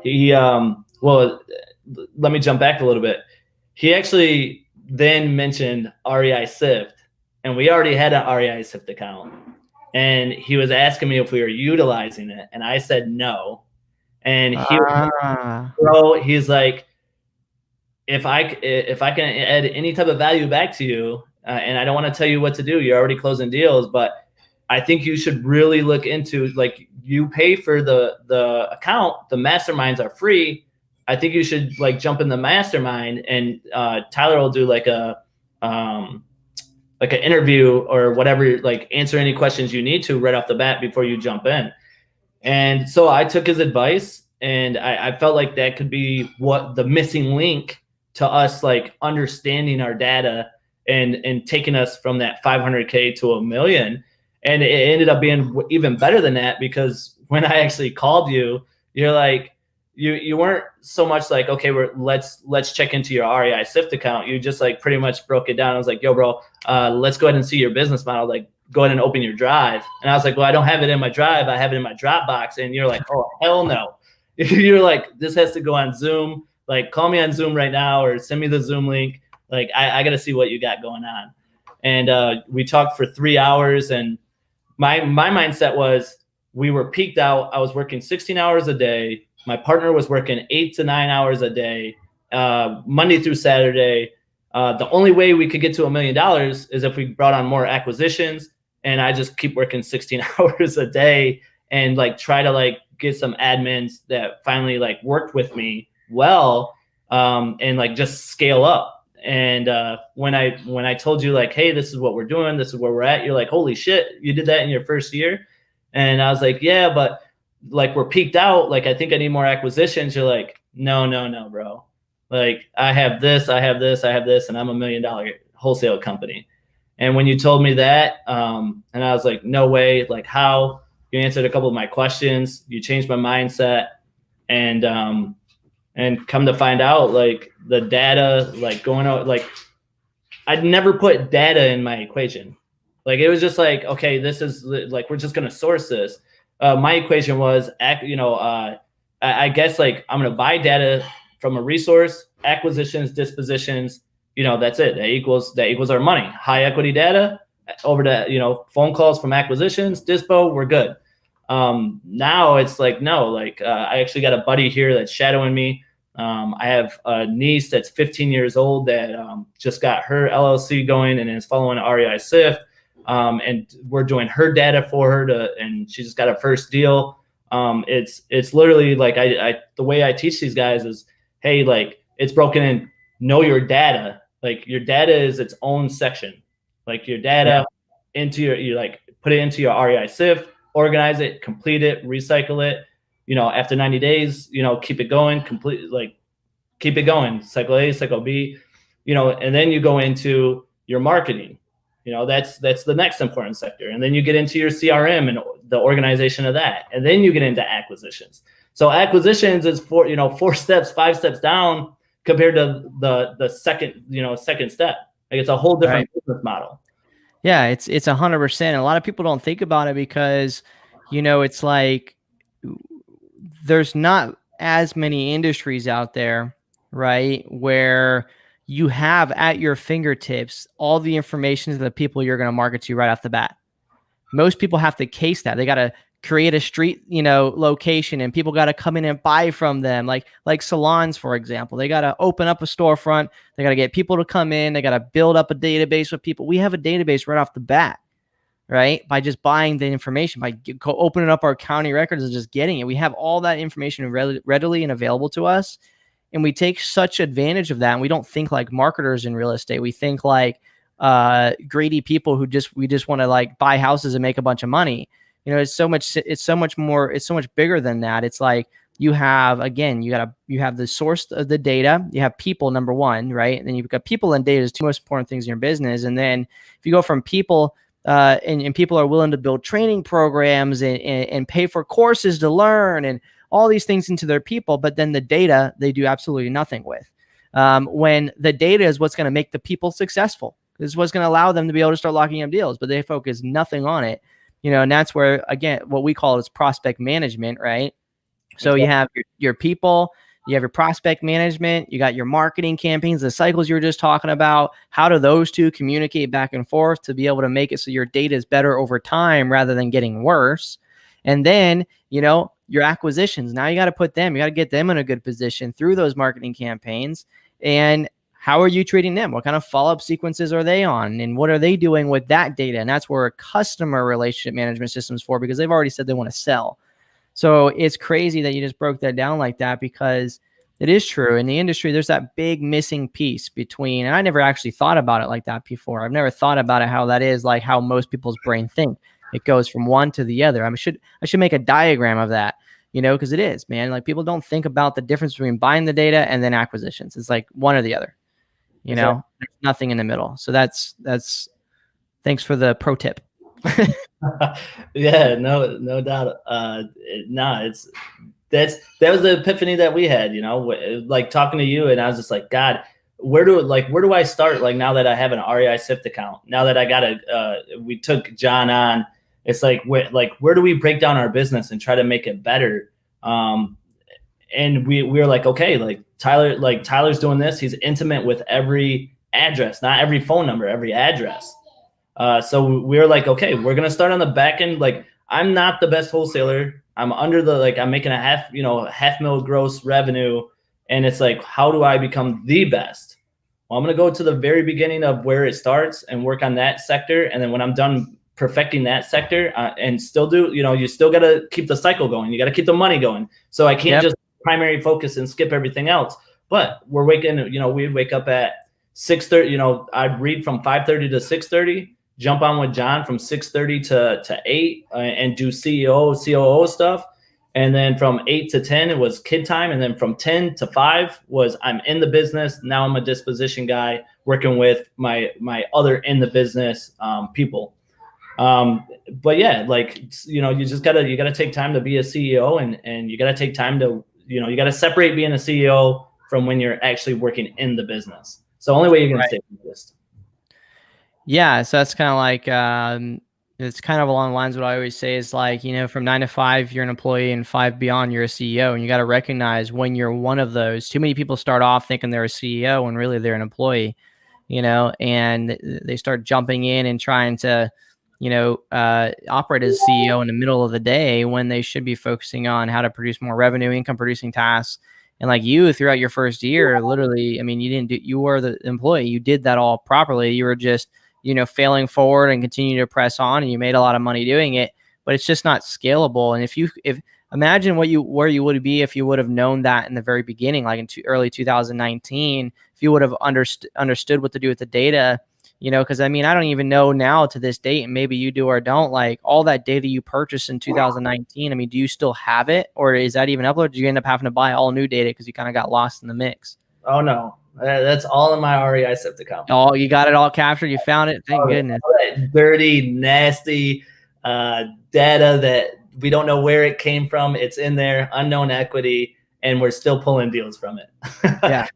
He well, let me jump back a little bit. He actually then mentioned REISift, and we already had an REISift account. And he was asking me if we were utilizing it, and I said no. And he bro, he's like, if I can add any type of value back to you, and I don't want to tell you what to do, you're already closing deals, but I think you should really look into, like, you pay for the account, the masterminds are free. I think you should like jump in the mastermind, and Tyler will do like an interview or whatever, like answer any questions you need to right off the bat before you jump in. And so I took his advice, and I felt like that could be what the missing link to us, like understanding our data and taking us from that 500K to $1 million. And it ended up being even better than that, because when I actually called you, you're like, you weren't so much like, okay, let's check into your REISift account. You just like pretty much broke it down. I was like, yo, bro, let's go ahead and see your business model. Like, go ahead and open your drive. And I was like, well, I don't have it in my drive. I have it in my Dropbox. And you're like, oh, hell no. You're like, this has to go on Zoom. Like, call me on Zoom right now, or send me the Zoom link. Like, I got to see what you got going on. And we talked for 3 hours, and my mindset was, we were peaked out. I was working 16 hours a day. My partner was working 8 to 9 hours a day, Monday through Saturday. The only way we could get to $1 million is if we brought on more acquisitions, and I just keep working 16 hours a day and like try to like get some admins that finally like worked with me well, and like just scale up. And when I told you like, hey, this is what we're doing, this is where we're at, you're like, holy shit, you did that in your first year? And I was like, yeah, but like, we're peaked out. Like, I think I need more acquisitions. You're like, no, bro. Like, I have this, and I'm $1 million wholesale company. And when you told me that, and I was like, no way, like, how? You answered a couple of my questions, you changed my mindset, and come to find out, like, the data, like, going out, like, I'd never put data in my equation. Like, it was just like, okay, this is like, we're just gonna source this. My equation was, I guess, like, I'm gonna buy data from a resource, acquisitions, dispositions, that's it. That equals our money. High equity data over to, phone calls from acquisitions, dispo, we're good. Now it's like, no, like, I actually got a buddy here that's shadowing me. I have a niece that's 15 years old that just got her LLC going and is following REISift. And we're doing her data for her and she just got her first deal. It's literally like, the way I teach these guys is, hey, like, it's broken in, know your data. Like, your data is its own section. Like, your data into you like, put it into your REISift, organize it, complete it, recycle it, after 90 days, keep it going, keep it going, cycle A, cycle B, and then you go into your marketing. That's the next important sector. And then you get into your CRM and the organization of that. And then you get into acquisitions. So acquisitions is 4 steps, 5 steps down compared to the second step. Like, it's a whole different business model. Yeah, it's 100%. And a lot of people don't think about it because, it's like, there's not as many industries out there, right, where you have at your fingertips all the information to the people you're going to market to right off the bat. Most people have to case that. They got to create a street, location, and people got to come in and buy from them. Like salons, for example, they got to open up a storefront. They got to get people to come in. They got to build up a database with people. We have a database right off the bat, right? By just buying the information, by opening up our county records and just getting it. We have all that information readily and available to us. And we take such advantage of that. And we don't think like marketers in real estate. We think like greedy people who we just want to like buy houses and make a bunch of money. It's so much bigger than that. It's like, you have the source of the data, you have people, number one, right? And then you've got people and data is two most important things in your business. And then if you go from people, and people are willing to build training programs and pay for courses to learn and all these things into their people, but then the data, they do absolutely nothing with. When the data is what's going to make the people successful. This is what's going to allow them to be able to start locking up deals, but they focus nothing on it. And that's where, again, what we call is prospect management, right? So you have your people, you have your prospect management, you got your marketing campaigns, the cycles you were just talking about. How do those two communicate back and forth to be able to make it so your data is better over time rather than getting worse? And then, you know, your acquisitions, now you got to put them, you got to get them in a good position through those marketing campaigns. And how are you treating them? What kind of follow-up sequences are they on? And what are they doing with that data? And that's where a customer relationship management system is for, because they've already said they want to sell. So it's crazy that you just broke that down like that, because it is true. In the industry, there's that big missing piece between, and I never actually thought about it like that before. I've never thought about it how that is like how most people's brain think. It goes from one to the other. I should make a diagram of that, you know, because it is, man. Like people don't think about the difference between buying the data and then acquisitions. It's like one or the other, you know, there's nothing in the middle. So that's thanks for the pro tip. Yeah, no doubt. That was the epiphany that we had, you know, like talking to you, and I was just like, God, where do I start? Like now that I have an REISift account, now that I got we took John on, it's like, where do we break down our business and try to make it better? And we were like, okay, like Tyler's doing this. He's intimate with every address, not every phone number, every address. So we were like, okay, we're going to start on the back end. Like I'm not the best wholesaler. I'm under I'm making a $500,000 gross revenue. And it's like, how do I become the best? Well, I'm going to go to the very beginning of where it starts and work on that sector. And then when I'm done perfecting that sector and still do, you know, you still got to keep the cycle going. You got to keep the money going. So I can't just primary focus and skip everything else. But we'd wake up at 6:30, you know, I'd read from 5:30 to 6:30, jump on with John from 6:30 to 8 and do CEO, COO stuff. And then from 8 to 10, it was kid time. And then from 10 to 5 was I'm in the business. Now I'm a disposition guy working with my other in the business people. But yeah, like, you know, you gotta take time to be a CEO, and you gotta take time to, you know, you gotta separate being a CEO from when you're actually working in the business. So only way you're gonna stay focused. Yeah, so that's kind of like it's kind of along the lines of what I always say is like, you know, from 9 to 5 you're an employee, and 5 beyond you're a CEO, and you got to recognize when you're one of those. Too many people start off thinking they're a CEO when really they're an employee, you know, and they start jumping in and trying to, you know, operate as CEO in the middle of the day when they should be focusing on how to produce more revenue, income producing tasks. And like you, throughout your first year, literally, I mean, you were the employee, you did that all properly. You were just, you know, failing forward and continue to press on, and you made a lot of money doing it, but it's just not scalable. And if imagine where you would be if you would have known that in the very beginning, like in early 2019, if you would have understood what to do with the data, you know, because I mean, I don't even know now to this date, and maybe you do or don't, like all that data you purchased in 2019. I mean, do you still have it, or is that even uploaded? Do you end up having to buy all new data because you kind of got lost in the mix? Oh no, that's all in my REISift account. Oh, you got it all captured. You found it. Thank goodness. That dirty, nasty data that we don't know where it came from. It's in there, unknown equity, and we're still pulling deals from it. Yeah.